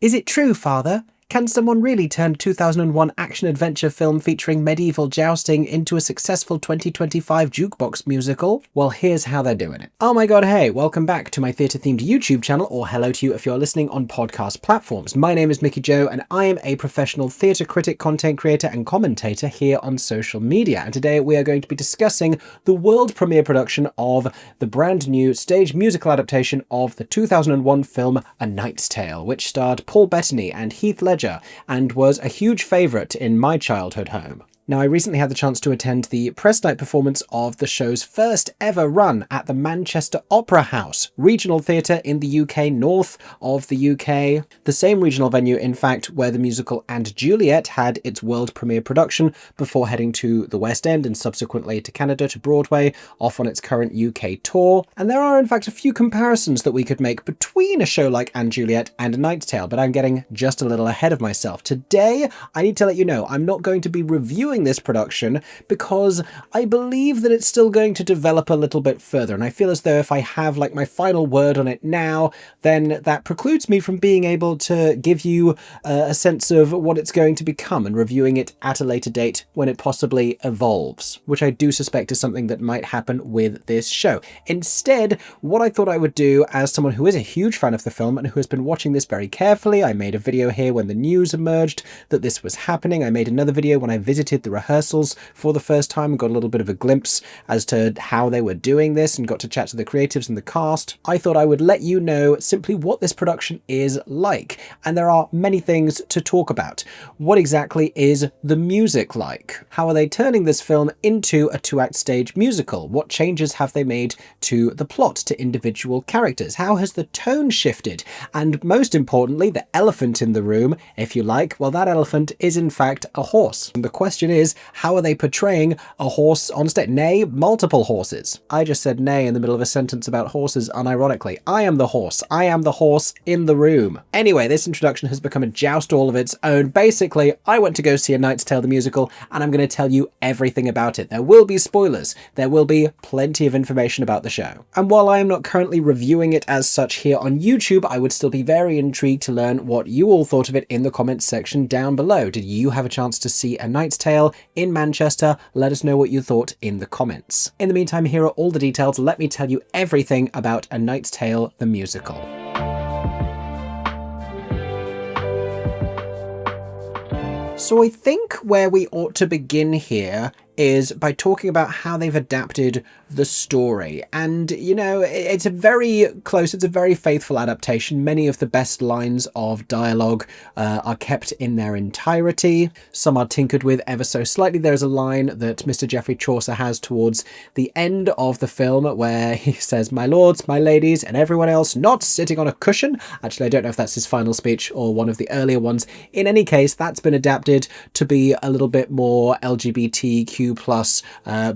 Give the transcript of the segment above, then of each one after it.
Is it true, Father? Can someone really turn a 2001 action-adventure film featuring medieval jousting into a successful 2025 jukebox musical? Well, here's how they're doing it. Oh my god, hey, welcome back to my theatre-themed YouTube channel, or hello to you if you're listening on podcast platforms. My name is Mickey Jo, and I am a professional theatre critic, content creator, and commentator here on social media. And today we are going to be discussing the world premiere production of the brand new stage musical adaptation of the 2001 film A Knight's Tale, which starred Paul Bettany and Heath Ledger, and was a huge favourite in my childhood home. Now, I recently had the chance to attend the press night performance of the show's first ever run at the Manchester Opera House, regional theatre in the UK, north of the UK. The same regional venue, in fact, where the musical And Juliet had its world premiere production before heading to the West End and subsequently to Canada, to Broadway, off on its current UK tour. And there are, in fact, a few comparisons that we could make between a show like And Juliet and A Knight's Tale, but I'm getting just a little ahead of myself. Today, I need to let you know I'm not going to be reviewing this production because I believe that it's still going to develop a little bit further, and I feel as though if I have like my final word on it now, then that precludes me from being able to give you a sense of what it's going to become and reviewing it at a later date when it possibly evolves, which I do suspect is something that might happen with this show. Instead, what I thought I would do, as someone who is a huge fan of the film and who has been watching this very carefully — I made a video here when the news emerged that this was happening, I made another video when I visited the rehearsals for the first time and got a little bit of a glimpse as to how they were doing this and got to chat to the creatives and the cast. I thought I would let you know simply what this production is like, and there are many things to talk about. What exactly is the music like? How are they turning this film into a two-act stage musical? What changes have they made to the plot, to individual characters? How has the tone shifted? And most importantly, the elephant in the room, if you like, well, that elephant is in fact a horse. And the question is, how are they portraying a horse on stage? Nay, multiple horses. I just said nay in the middle of a sentence about horses unironically. I am the horse. I am the horse in the room. Anyway, this introduction has become a joust all of its own. Basically, I went to go see A Knight's Tale the musical, and I'm going to tell you everything about it. There will be spoilers. There will be plenty of information about the show. And while I am not currently reviewing it as such here on YouTube, I would still be very intrigued to learn what you all thought of it in the comments section down below. Did you have a chance to see A Knight's Tale in Manchester? Let us know what you thought in the comments. In the meantime, here are all the details. Let me tell you everything about A Knight's Tale the musical. So I think where we ought to begin here is by talking about how they've adapted the story. And, you know, it's a very close, it's a very faithful adaptation. Many of the best lines of dialogue are kept in their entirety. Some are tinkered with ever so slightly. There's a line that Mr. Geoffrey Chaucer has towards the end of the film where he says, "My lords, my ladies, and everyone else not sitting on a cushion." Actually, I don't know if that's his final speech or one of the earlier ones. In any case, that's been adapted to be a little bit more LGBTQ plus,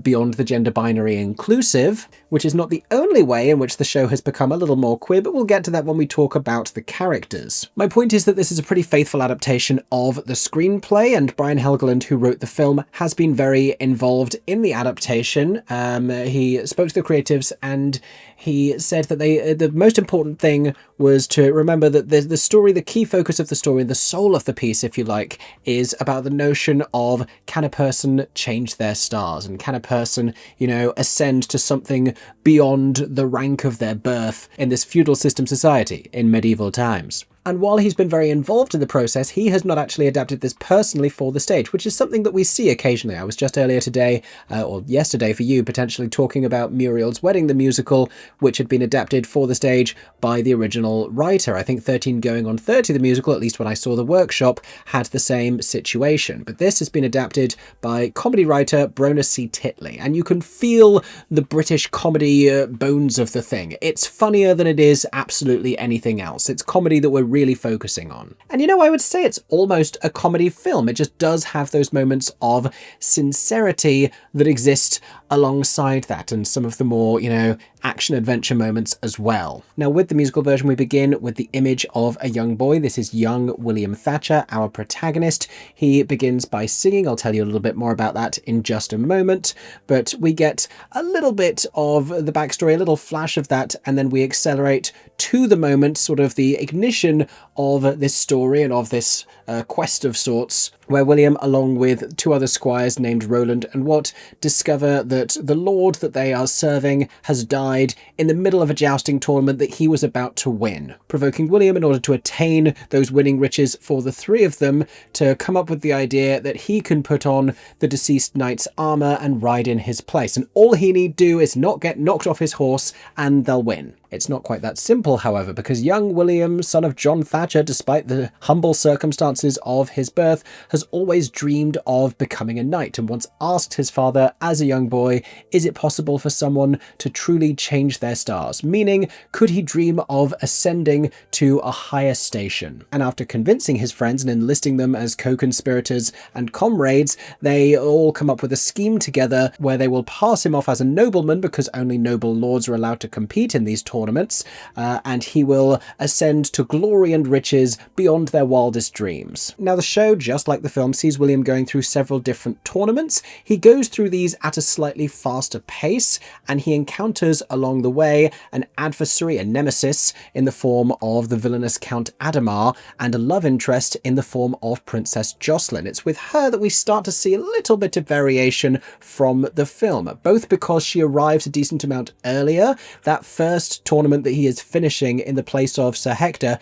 beyond the gender binary inclusive, which is not the only way in which the show has become a little more queer, but we'll get to that when we talk about the characters. My point is that this is a pretty faithful adaptation of the screenplay, and Brian Helgeland, who wrote the film, has been very involved in the adaptation. He spoke to the creatives and he said that the most important thing was to remember that the story, the key focus of the story, the soul of the piece, if you like, is about the notion of, can a person change their stars, and can a person, you know, ascend to something beyond the rank of their birth in this feudal system society in medieval times. And while he's been very involved in the process, he has not actually adapted this personally for the stage, which is something that we see occasionally. I was just earlier today, or yesterday for you, potentially talking about Muriel's Wedding, the musical, which had been adapted for the stage by the original writer. I think 13 Going on 30, the musical, at least when I saw the workshop, had the same situation. But this has been adapted by comedy writer Brona C. Titley, and you can feel the British comedy bones of the thing. It's funnier than it is absolutely anything else. It's comedy that we're really focusing on. And you know, I would say it's almost a comedy film. It just does have those moments of sincerity that exist alongside that, and some of the more, you know, action-adventure moments as well. Now, with the musical version, we begin with the image of a young boy. This is young William Thatcher, our protagonist. He begins by singing. I'll tell you a little bit more about that in just a moment, but we get a little bit of the backstory, a little flash of that, and then we accelerate to the moment, sort of the ignition of this story and of this quest of sorts, where William, along with two other squires named Roland and Wat, discover that the lord that they are serving has died in the middle of a jousting tournament that he was about to win, provoking William, in order to attain those winning riches for the three of them, to come up with the idea that he can put on the deceased knight's armour and ride in his place, and all he need do is not get knocked off his horse and they'll win. It's not quite that simple, however, because young William, son of John Thatcher, despite the humble circumstances of his birth, has always dreamed of becoming a knight, and once asked his father as a young boy, is it possible for someone to truly change their stars? Meaning, could he dream of ascending to a higher station? And after convincing his friends and enlisting them as co-conspirators and comrades, they all come up with a scheme together where they will pass him off as a nobleman, because only noble lords are allowed to compete in these tournaments, and he will ascend to glory and riches beyond their wildest dreams. Now, the show, just like the film, sees William going through several different tournaments. He goes through these at a slightly faster pace, and he encounters along the way an adversary, a nemesis, in the form of the villainous Count Adhemar, and a love interest in the form of Princess Jocelyn. It's with her that we start to see a little bit of variation from the film, both because she arrives a decent amount earlier. That first tournament that he is finishing in the place of Sir Hector,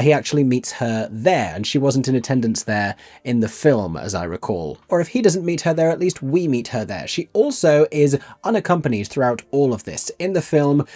he actually meets her there, and she wasn't in attendance there in the film, as I recall. Or if he doesn't meet her there, at least we meet her there. She also is unaccompanied throughout all of this. In the film,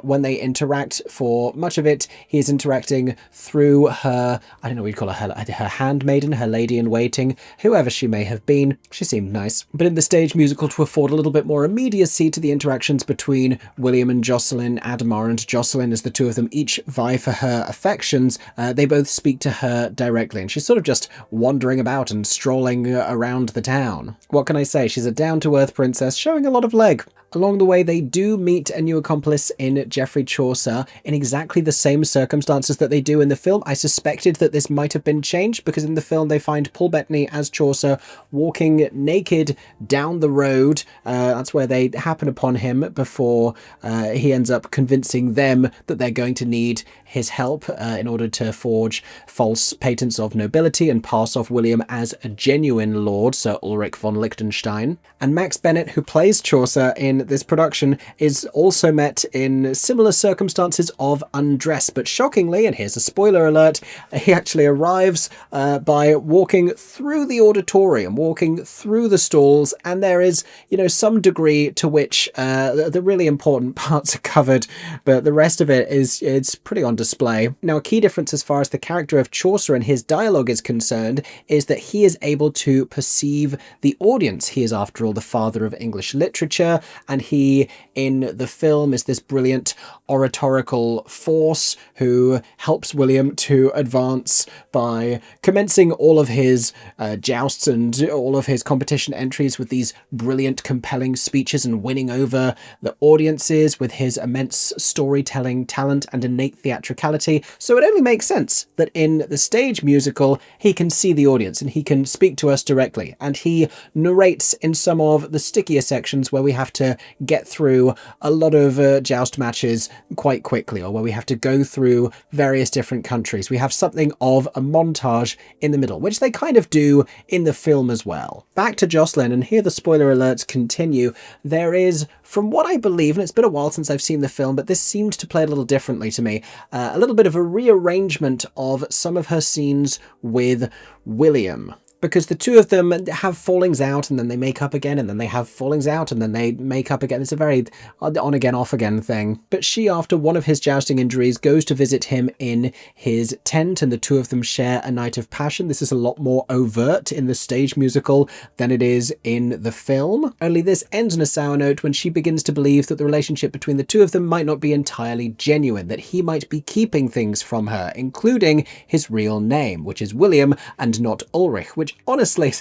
when they interact for much of it, he is interacting through her, I don't know what you'd call her, her handmaiden, her lady-in-waiting, whoever she may have been. She seemed nice. But in the stage musical, to afford a little bit more immediacy to the interactions between William and Jocelyn, Adhemar and Jocelyn, as the two of them each vie for her affections, they both speak to her directly, and she's sort of just wandering about and strolling around the town. What can I say? She's a down-to-earth princess showing a lot of leg. Along the way, they do meet a new accomplice in Geoffrey Chaucer in exactly the same circumstances that they do in the film. I suspected that this might have been changed, because in the film they find Paul Bettany as Chaucer walking naked down the road. That's where they happen upon him before he ends up convincing them that they're going to need his help in order to forge false patents of nobility and pass off William as a genuine lord, Sir Ulrich von Liechtenstein. And Max Bennett, who plays Chaucer in this production, is also met in similar circumstances of undress, but shockingly, and here's a spoiler alert, he actually arrives by walking through the auditorium, walking through the stalls, and there is, some degree to which the really important parts are covered, but the rest of it is, it's pretty on display. Now, a key difference as far as the character of Chaucer and his dialogue is concerned is that he is able to perceive the audience. He is, after all, the father of English literature, and he, in the film, is this brilliant oratorical force who helps William to advance by commencing all of his jousts and all of his competition entries with these brilliant, compelling speeches, and winning over the audiences with his immense storytelling talent and innate theatricality. So it only makes sense that in the stage musical, he can see the audience and he can speak to us directly, and he narrates in some of the stickier sections where we have to get through a lot of joust matches quite quickly, or where we have to go through various different countries. We have something of a montage in the middle, which they kind of do in the film as well. Back to Jocelyn, and here the spoiler alerts continue. There is, from what I believe, and it's been a while since I've seen the film, but this seemed to play a little differently to me, a little bit of a rearrangement of some of her scenes with William. Because the two of them have fallings out, and then they make up again, and then they have fallings out, and then they make up again. It's a very on-again, off-again thing. But she, after one of his jousting injuries, goes to visit him in his tent, and the two of them share a night of passion. This is a lot more overt in the stage musical than it is in the film. Only this ends on a sour note when she begins to believe that the relationship between the two of them might not be entirely genuine, that he might be keeping things from her, including his real name, which is William and not Ulrich, which which honestly,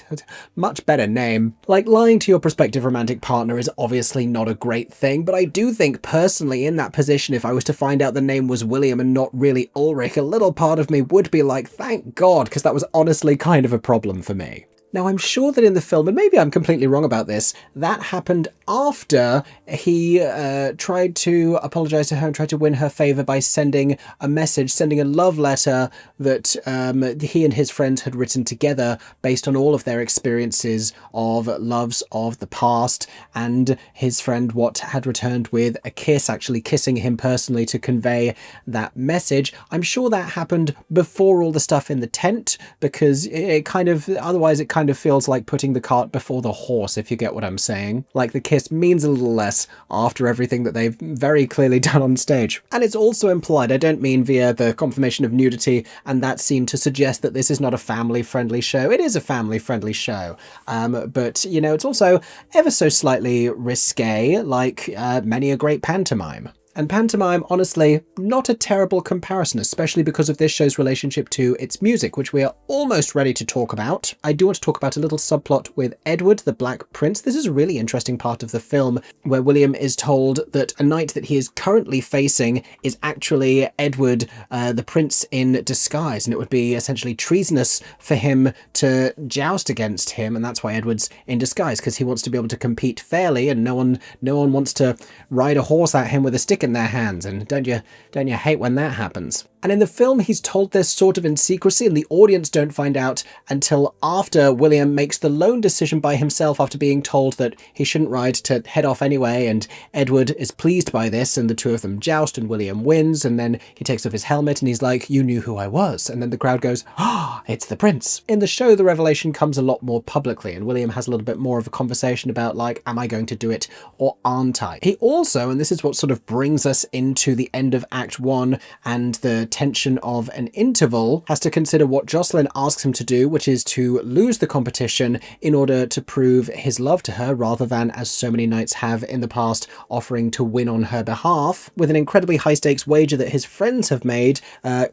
much better name. Like, lying to your prospective romantic partner is obviously not a great thing, but I do think personally in that position, if I was to find out the name was William and not really Ulrich, a little part of me would be like, thank God, because that was honestly kind of a problem for me. Now, I'm sure that in the film, and maybe I'm completely wrong about this, that happened after he tried to apologise to her and tried to win her favour by sending a message, sending a love letter that he and his friends had written together based on all of their experiences of loves of the past, and his friend Watt had returned with a kiss, actually kissing him personally to convey that message. I'm sure that happened before all the stuff in the tent, because it kind of feels like putting the cart before the horse, if you get what I'm saying. Like, the kiss means a little less after everything that they've very clearly done on stage. And it's also implied, I don't mean via the confirmation of nudity and that scene to suggest that this is not a family-friendly show. It is a family-friendly show. But, you know, it's also ever so slightly risque, like many a great pantomime. And pantomime, honestly, not a terrible comparison, especially because of this show's relationship to its music, which we are almost ready to talk about. I do want to talk about a little subplot with Edward, the Black Prince. This is a really interesting part of the film where William is told that a knight that he is currently facing is actually Edward, the Prince in disguise, and it would be essentially treasonous for him to joust against him, and that's why Edward's in disguise, because he wants to be able to compete fairly, and no one wants to ride a horse at him with a stick in their hands, and don't you hate when that happens? And in the film, he's told this sort of in secrecy, and the audience don't find out until after William makes the lone decision by himself after being told that he shouldn't ride, to head off anyway, and Edward is pleased by this, and the two of them joust, and William wins, and then he takes off his helmet, and he's like, "You knew who I was," and then the crowd goes, "Ah, it's the prince." In the show, the revelation comes a lot more publicly, and William has a little bit more of a conversation about, like, am I going to do it or aren't I? He also, and this is what sort of brings us into the end of Act 1 and the tension of an interval, has to consider what Jocelyn asks him to do, which is to lose the competition in order to prove his love to her, rather than, as so many knights have in the past, offering to win on her behalf, with an incredibly high stakes wager that his friends have made,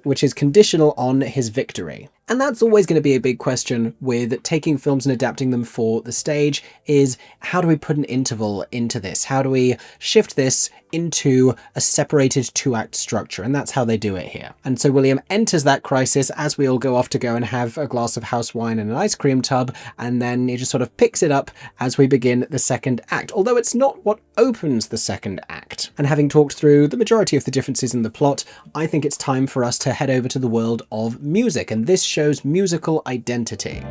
which is conditional on his victory. And that's always going to be a big question with taking films and adapting them for the stage, is how do we put an interval into this? How do we shift this into a separated two-act structure? And that's how they do it here. And so William enters that crisis as we all go off to go and have a glass of house wine and an ice cream tub, and then he just sort of picks it up as we begin the second act, although it's not what opens the second act. And having talked through the majority of the differences in the plot, I think it's time for us to head over to the world of music, and this show's musical identity.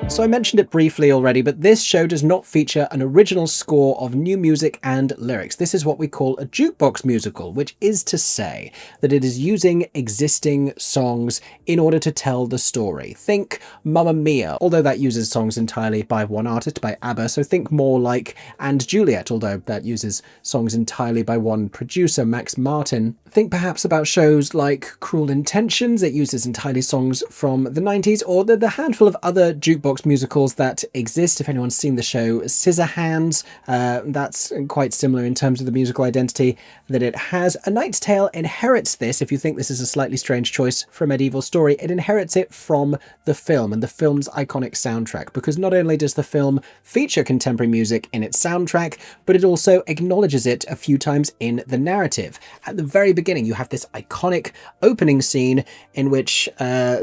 So I mentioned it briefly already, but this show does not feature an original score of new music and lyrics. This is what we call a jukebox musical, which is to say that it is using existing songs in order to tell the story. Think Mamma Mia, although that uses songs entirely by one artist, by ABBA, so think more like And Juliet, although that uses songs entirely by one producer, Max Martin. Think perhaps about shows like Cruel Intentions, it uses entirely songs from the 90s, or the handful of other jukebox musicals that exist. If anyone's seen the show Scissorhands, that's quite similar in terms of the musical identity that it has. A Knight's Tale inherits this. If you think this is a slightly strange choice for a medieval story, it inherits it from the film and the film's iconic soundtrack, because not only does the film feature contemporary music in its soundtrack, but it also acknowledges it a few times in the narrative. At the very beginning, you have this iconic opening scene in which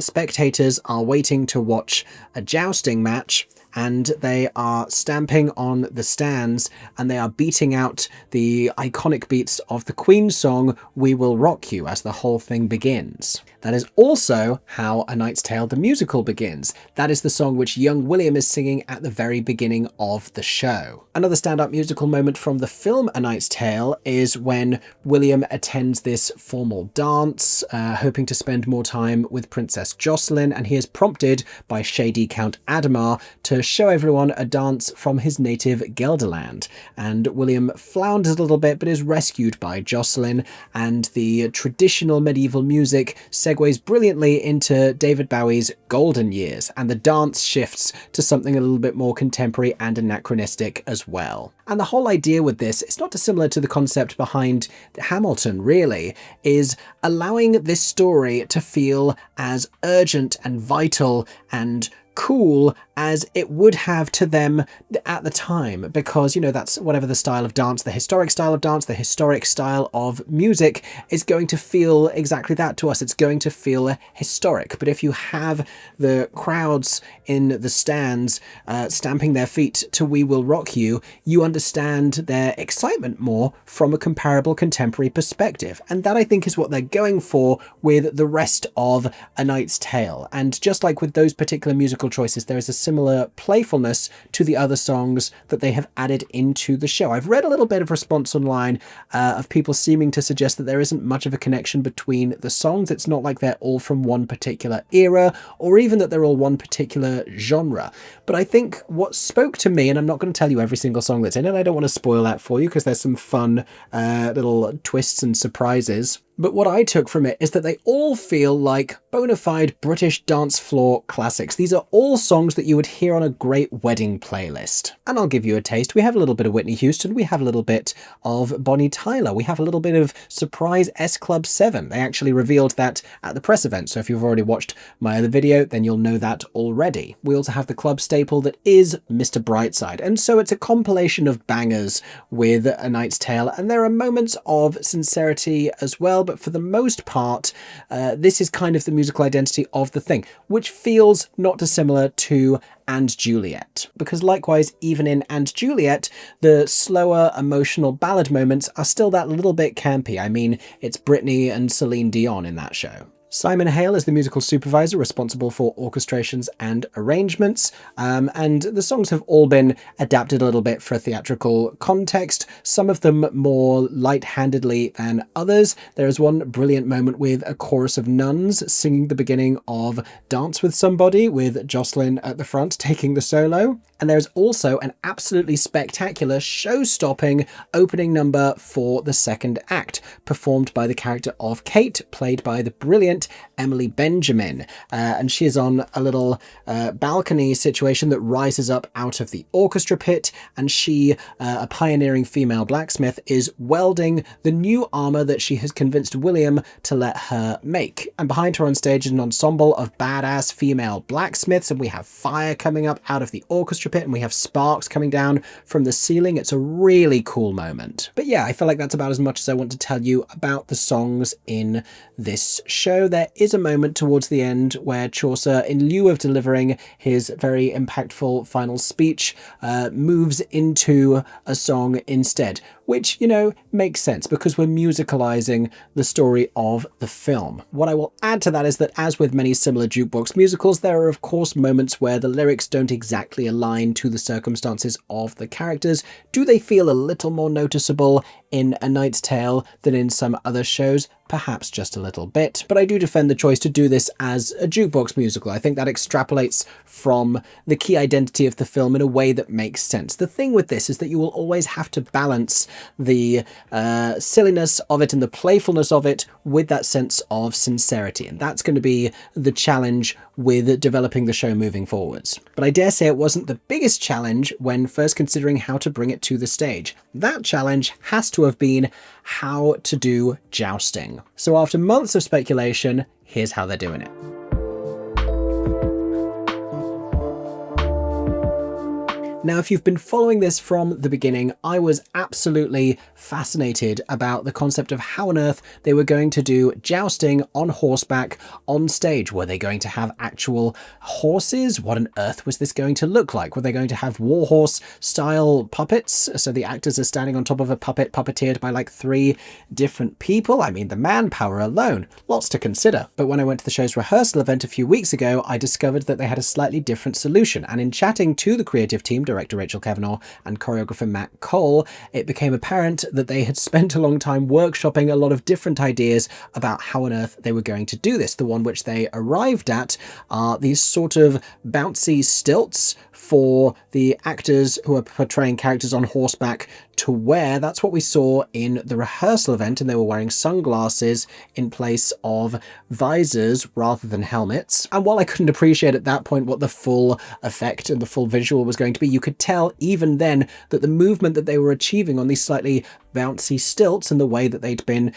spectators are waiting to watch a jousting match, and they are stamping on the stands and they are beating out the iconic beats of the Queen's song We Will Rock You as the whole thing begins. That is also how A Knight's Tale the musical begins. That is the song which young William is singing at the very beginning of the show. Another stand-up musical moment from the film A Knight's Tale is when William attends this formal dance, hoping to spend more time with Princess Jocelyn, and he is prompted by shady Count Adhemar to to show everyone a dance from his native Gelderland. And William flounders a little bit but is rescued by Jocelyn, and the traditional medieval music segues brilliantly into David Bowie's golden years, and the dance shifts to something a little bit more contemporary and anachronistic as well. And the whole idea with this, it's not dissimilar to the concept behind Hamilton really, is allowing this story to feel as urgent and vital and cool as it would have to them at the time, because, you know, that's whatever the style of dance, the historic style of dance, the historic style of music is going to feel exactly that to us. It's going to feel historic. But if you have the crowds in the stands stamping their feet to We Will Rock You, you understand their excitement more from a comparable contemporary perspective. And that, I think, is what they're going for with the rest of A Knight's Tale. And just like with those particular musical choices, there is a similar playfulness to the other songs that they have added into the show. I've read a little bit of response online of people seeming to suggest that there isn't much of a connection between the songs. It's not like they're all from one particular era, or even that they're all one particular genre. But I think what spoke to me, and I'm not going to tell you every single song that's in it, I don't want to spoil that for you because there's some fun little twists and surprises. But what I took from it is that they all feel like bona fide British dance floor classics. These are all songs that you would hear on a great wedding playlist. And I'll give you a taste. We have a little bit of Whitney Houston. We have a little bit of Bonnie Tyler. We have a little bit of Surprise S Club 7. They actually revealed that at the press event. So if you've already watched my other video, then you'll know that already. We also have the club staple that is Mr. Brightside. And so it's a compilation of bangers with A Knight's Tale. And there are moments of sincerity as well. But for the most part, this is kind of the musical identity of the thing, which feels not dissimilar to And Juliet. Because likewise, even in And Juliet, the slower emotional ballad moments are still that little bit campy. I mean, it's Britney and Celine Dion in that show. Simon Hale is the musical supervisor responsible for orchestrations and arrangements, and the songs have all been adapted a little bit for a theatrical context, some of them more light-handedly than others. There is one brilliant moment with a chorus of nuns singing the beginning of Dance with Somebody, with Jocelyn at the front taking the solo. And there's also an absolutely spectacular show-stopping opening number for the second act, performed by the character of Kate, played by the brilliant Emily Benjamin. And she is on a little balcony situation that rises up out of the orchestra pit, and she, a pioneering female blacksmith, is welding the new armor that she has convinced William to let her make. And behind her on stage is an ensemble of badass female blacksmiths, and we have fire coming up out of the orchestra pit, and we have sparks coming down from the ceiling. It's a really cool moment. But yeah, I feel like that's about as much as I want to tell you about the songs in this show. There is a moment towards the end where Chaucer, in lieu of delivering his very impactful final speech, moves into a song instead, which, you know, makes sense because we're musicalizing the story of the film. What I will add to that is that, as with many similar jukebox musicals, there are of course moments where the lyrics don't exactly align to the circumstances of the characters. Do they feel a little more noticeable in A Knight's Tale than in some other shows? Perhaps just a little bit, but I do defend the choice to do this as a jukebox musical. I think that extrapolates from the key identity of the film in a way that makes sense. The thing with this is that you will always have to balance the silliness of it and the playfulness of it with that sense of sincerity, and that's going to be the challenge with developing the show moving forwards. But I dare say it wasn't the biggest challenge when first considering how to bring it to the stage. That challenge has to have been how to do jousting. So after months of speculation, here's how they're doing it. Now, if you've been following this from the beginning, I was absolutely fascinated about the concept of how on earth they were going to do jousting on horseback on stage. Were they going to have actual horses? What on earth was this going to look like? Were they going to have warhorse style puppets? So the actors are standing on top of a puppet puppeteered by like 3 different people? I mean, the manpower alone, lots to consider. But when I went to the show's rehearsal event a few weeks ago, I discovered that they had a slightly different solution. And in chatting to the creative team, director Rachel Kavanagh and choreographer Matt Cole, it became apparent that they had spent a long time workshopping a lot of different ideas about how on earth they were going to do this. The one which they arrived at are these sort of bouncy stilts for the actors who are portraying characters on horseback to wear. That's what we saw in the rehearsal event, and they were wearing sunglasses in place of visors rather than helmets. And while I couldn't appreciate at that point what the full effect and the full visual was going to be, you could tell even then that the movement that they were achieving on these slightly bouncy stilts and the way that they'd been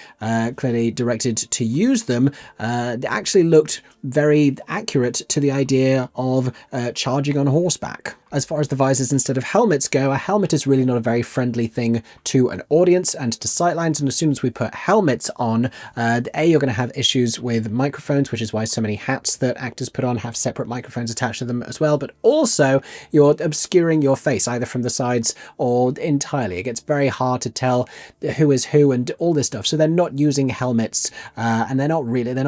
clearly directed to use them actually looked very accurate to the idea of charging on horseback. As far as the visors instead of helmets go, a helmet is really not a very friendly thing to an audience and to sightlines, and as soon as we put helmets on, you're going to have issues with microphones, which is why so many hats that actors put on have separate microphones attached to them as well, but also you're obscuring your face either from the sides or entirely. It gets very hard to tell who is who and all this stuff, so they're not using helmets and they're not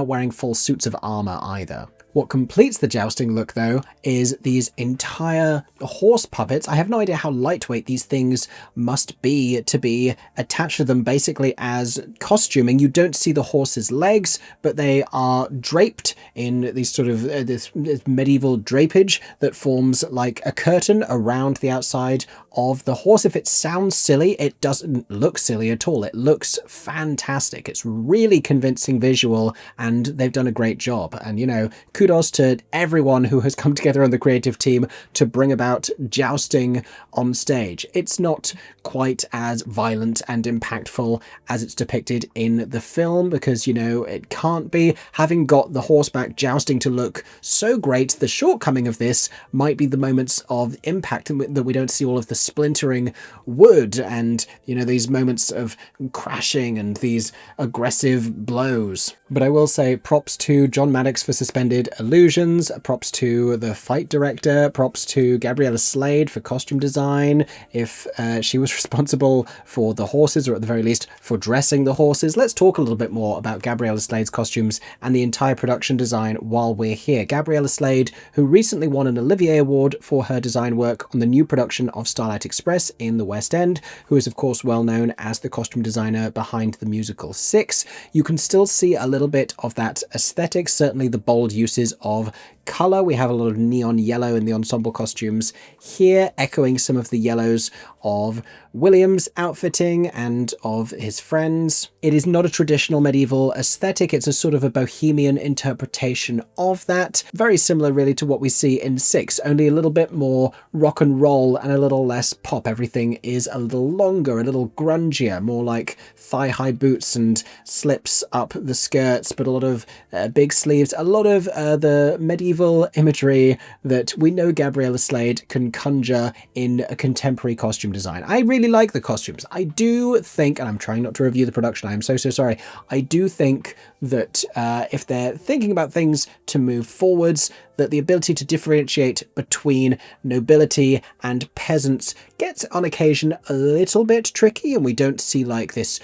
wearing full suits of armor either. What completes the jousting look, though, is these entire horse puppets. I have no idea how lightweight these things must be to be attached to them basically as costuming. You don't see the horse's legs, but they are draped in these sort of this medieval drapage that forms like a curtain around the outside of the horse. If it sounds silly, it doesn't look silly at all. It looks fantastic. It's really convincing visual, and they've done a great job. And, you know, kudos to everyone who has come together on the creative team to bring about jousting on stage. It's not quite as violent and impactful as it's depicted in the film because, you know, it can't be. Having got the horseback jousting to look so great, the shortcoming of this might be the moments of impact that we don't see all of the splintering wood and, you know, these moments of crashing and these aggressive blows. But I will say props to John Maddox for suspended illusions, props to the fight director, props to Gabriella Slade for costume design, if she was responsible for the horses, or at the very least for dressing the horses. Let's talk a little bit more about Gabriella Slade's costumes and the entire production design while we're here. Gabriella Slade, who recently won an Olivier Award for her design work on the new production of Starlight Express in the West End, who is of course well known as the costume designer behind the musical Six. You can still see a little bit of that aesthetic, certainly the bold uses of colour. We have a lot of neon yellow in the ensemble costumes here, echoing some of the yellows of William's outfitting and of his friends. It is not a traditional medieval aesthetic, it's a sort of a bohemian interpretation of that. Very similar really to what we see in Six, only a little bit more rock and roll and a little less pop. Everything is a little longer, a little grungier, more like thigh-high boots and slips up the skirts, but a lot of big sleeves, a lot of the medieval imagery that we know Gabriella Slade can conjure in a contemporary costume design. I really like the costumes. I do think, and I'm trying not to review the production, I am so sorry, I do think that if they're thinking about things to move forwards, that the ability to differentiate between nobility and peasants gets on occasion a little bit tricky, and we don't see like this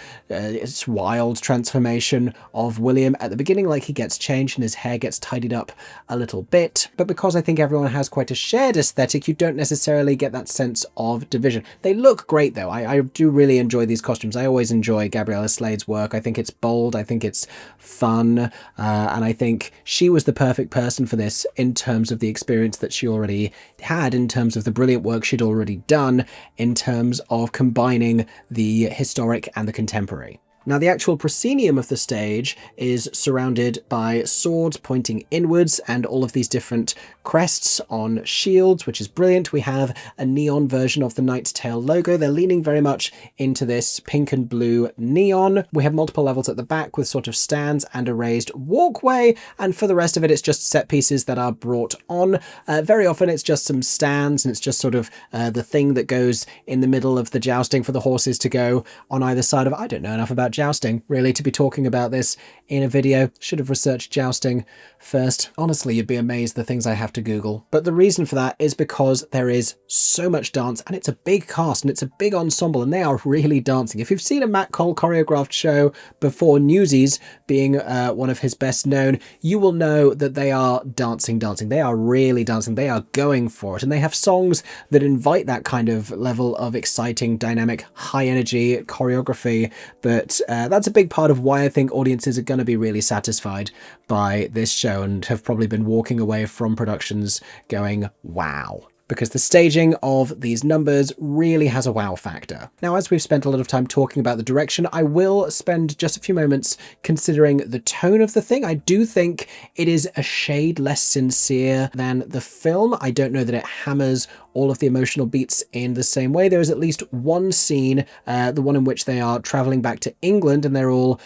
wild transformation of William at the beginning. Like, he gets changed and his hair gets tidied up a little bit, but because I think everyone has quite a shared aesthetic, you don't necessarily get that sense of division. They look great though. I do really enjoy these costumes. I always enjoy Gabriella Slade's work. I think it's bold, I think it's fun, and I think she was the perfect person for this in terms of the experience that she already had, in terms of the brilliant work she'd already done, in terms of combining the historic and the contemporary. Now, the actual proscenium of the stage is surrounded by swords pointing inwards and all of these different crests on shields, which is brilliant. We have a neon version of the Knight's Tale logo. They're leaning very much into this pink and blue neon. We have multiple levels at the back with sort of stands and a raised walkway, and for the rest of it, it's just set pieces that are brought on. Very often it's just some stands, and it's just sort of the thing that goes in the middle of the jousting for the horses to go on either side of. I don't know enough about about jousting, really, to be talking about this in a video. Should have researched jousting first. Honestly, you'd be amazed the things I have to Google. But the reason for that is because there is so much dance, and it's a big cast, and it's a big ensemble, and they are really dancing. If you've seen a Matt Cole choreographed show before, Newsies being one of his best known, you will know that they are dancing. They are really dancing. They are going for it, and they have songs that invite that kind of level of exciting, dynamic, high energy choreography. But that's a big part of why I think audiences are going to be really satisfied by this show and have probably been walking away from productions going, wow. Because the staging of these numbers really has a wow factor. Now, as we've spent a lot of time talking about the direction, I will spend just a few moments considering the tone of the thing. I do think it is a shade less sincere than the film. I don't know that it hammers all of the emotional beats in the same way. There is at least one scene, the one in which they are traveling back to England and they're all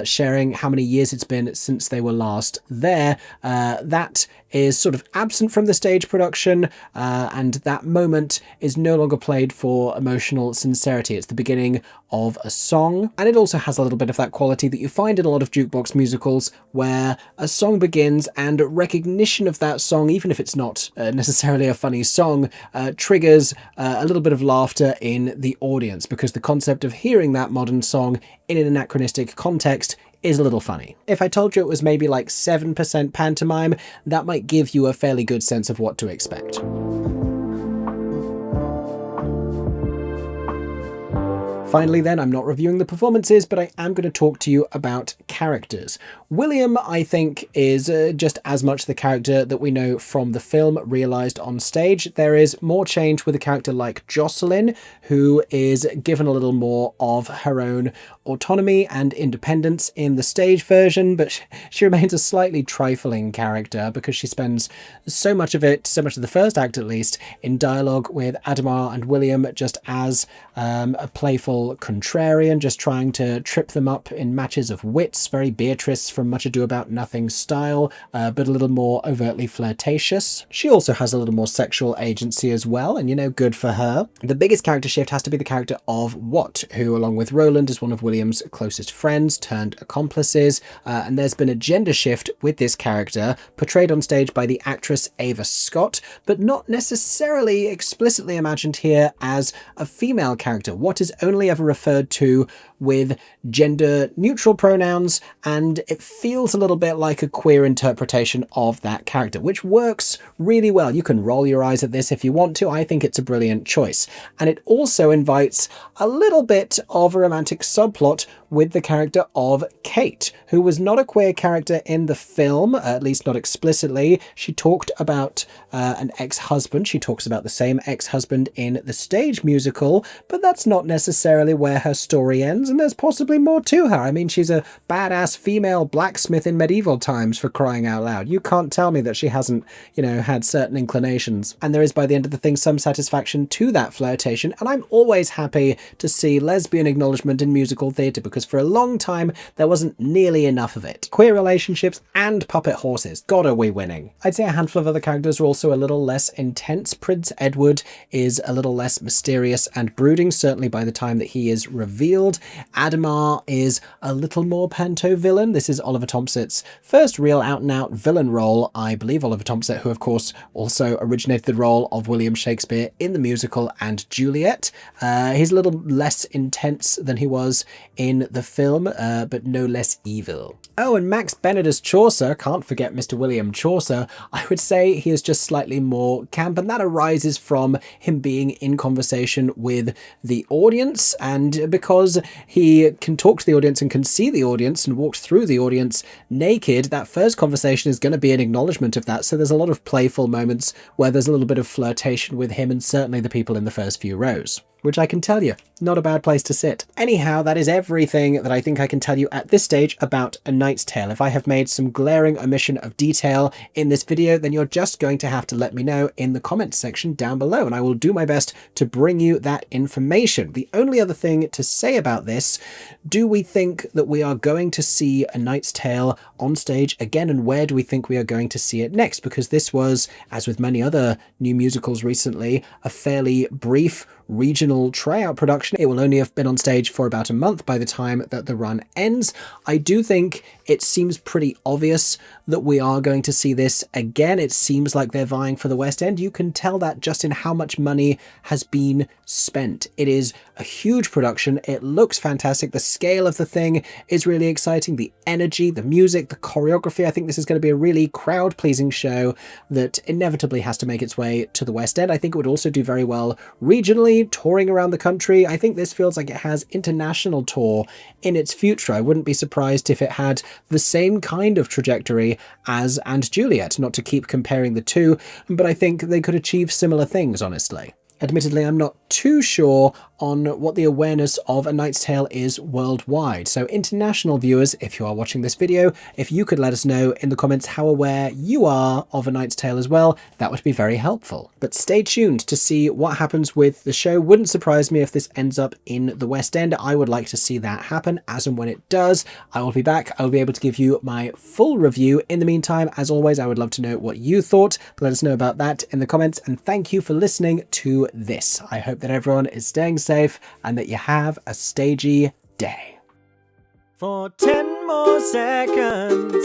sharing how many years it's been since they were last there. That is sort of absent from the stage production, and that moment is no longer played for emotional sincerity. It's the beginning of a song, and it also has a little bit of that quality that you find in a lot of jukebox musicals, where a song begins and recognition of that song, even if it's not necessarily a funny song, triggers a little bit of laughter in the audience, because the concept of hearing that modern song in an anachronistic context is a little funny. If I told you it was maybe like 7% pantomime, that might give you a fairly good sense of what to expect. Finally then, I'm not reviewing the performances, but I am going to talk to you about characters. William, I think, is just as much the character that we know from the film realised on stage. There is more change with a character like Jocelyn, who is given a little more of her own autonomy and independence in the stage version, but she remains a slightly trifling character because she spends so much of the first act at least, in dialogue with Adamar and William, just as a playful contrarian, just trying to trip them up in matches of wits, very Beatrice from Much Ado About Nothing style, but a little more overtly flirtatious. She also has a little more sexual agency as well, and you know, good for her. The biggest character shift has to be the character of Watt, who along with Roland is one of William's closest friends turned accomplices, and there's been a gender shift with this character, portrayed on stage by the actress Ava Scott, but not necessarily explicitly imagined here as a female character. Watt is only ever referred to with gender neutral pronouns, and it feels a little bit like a queer interpretation of that character, which works really well. You can roll your eyes at this if you want to. I think it's a brilliant choice. And it also invites a little bit of a romantic subplot with the character of Kate, who was not a queer character in the film, at least not explicitly. She talked about an ex-husband. She talks about the same ex-husband in the stage musical, but that's not necessarily where her story ends, and there's possibly more to her. I mean, she's a badass female blacksmith in medieval times, for crying out loud. You can't tell me that she hasn't, you know, had certain inclinations. And there is, by the end of the thing, some satisfaction to that flirtation, and I'm always happy to see lesbian acknowledgement in musical theatre, because for a long time there wasn't nearly enough of it. Queer relationships and puppet horses. God, are we winning. I'd say a handful of other characters are also a little less intense. Prince Edward is a little less mysterious and brooding, certainly by the time that he is revealed. Adamar is a little more panto villain. This is Oliver Tomset's first real out-and-out villain role, I believe. Oliver Tomset, who of course also originated the role of William Shakespeare in the musical and Juliet. He's a little less intense than he was in the film, but no less evil. Oh, and Max Bennett as Chaucer, can't forget Mr. William Chaucer. I would say he is just slightly more camp, and that arises from him being in conversation with the audience, and because he can talk to the audience and can see the audience and walk through the audience naked, that first conversation is going to be an acknowledgement of that. So there's a lot of playful moments where there's a little bit of flirtation with him and certainly the people in the first few rows, which I can tell you, not a bad place to sit. Anyhow, that is everything that I think I can tell you at this stage about A Knight's Tale. If I have made some glaring omission of detail in this video, then you're just going to have to let me know in the comments section down below, and I will do my best to bring you that information. The only other thing to say about this, do we think that we are going to see A Knight's Tale on stage again, and where do we think we are going to see it next? Because this was, as with many other new musicals recently, a fairly brief regional tryout production. It will only have been on stage for about a month by the time that the run ends. I do think it seems pretty obvious that we are going to see this again. It seems like they're vying for the West End. You can tell that just in how much money has been spent. It is a huge production. It looks fantastic. The scale of the thing is really exciting. The energy, the music, the choreography. I think this is going to be a really crowd-pleasing show that inevitably has to make its way to the West End. I think it would also do very well regionally, touring around the country. I think this feels like it has international tour in its future. I wouldn't be surprised if it had the same kind of trajectory as And Juliet, not to keep comparing the two, but I think they could achieve similar things, honestly. Admittedly, I'm not too sure on what the awareness of A Knight's Tale is worldwide. So international viewers, if you are watching this video, if you could let us know in the comments how aware you are of A Knight's Tale as well, that would be very helpful. But stay tuned to see what happens with the show. Wouldn't surprise me if this ends up in the West End. I would like to see that happen. As and when it does, I will be back. I will be able to give you my full review. In the meantime, as always, I would love to know what you thought. Let us know about that in the comments, and thank you for listening to this. I hope that everyone is staying safe and that you have a stagey day. For 10 more seconds,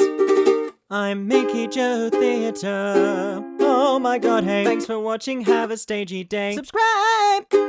I'm MickeyJoTheatre. Oh my god, hey, thanks for watching, have a stagey day. Subscribe!